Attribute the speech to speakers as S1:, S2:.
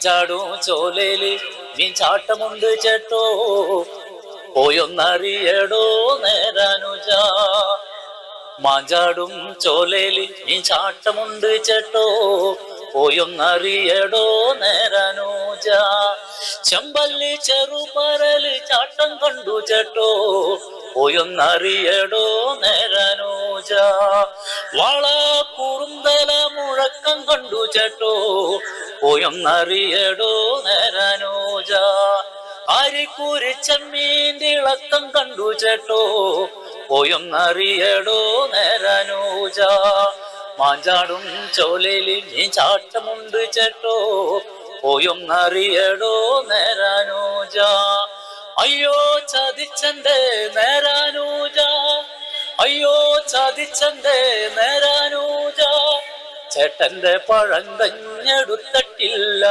S1: ചാടും ചോലയില് നീ ചാട്ടമുണ്ട് ചേട്ടോ, പോയൊന്നറിയടോ നേരാനുജ. മാഞ്ചാടും ചോലയില് നീ ചാട്ടമുണ്ട് ചേട്ടോ, പോയൊന്നറിയടോ നേരാനുജ. ചെമ്പല്ലി ചെറുപരല് ചാട്ടം കണ്ടു ചേട്ടോ, പോയൊന്നറിയടോ നേരാനുജ. വള കുറുന്തല മുഴക്കം കണ്ടു ചേട്ടോ, പോയൊന്നറിയടോ നേരാനുജ. അരിക്കൂരി ചെമ്മീന്റെ ഇളക്കം കണ്ടു ചേട്ടോ, പോയൊന്നറിയടോ നേരാനുജ. മാഞ്ചാടും ചോലയില് നീ ചാട്ടമുണ്ട് ചേട്ടോ, പോയൊന്നറിയടോ നേരാനുജ. അയ്യോ ചതിച്ചന്റെ നേരാനുജ, അയ്യോ ചതിച്ചന്റെ നേരാനുജ. ചേട്ടന്റെ പഴങ്കഞ്ഞെടുത്തിട്ടില്ല.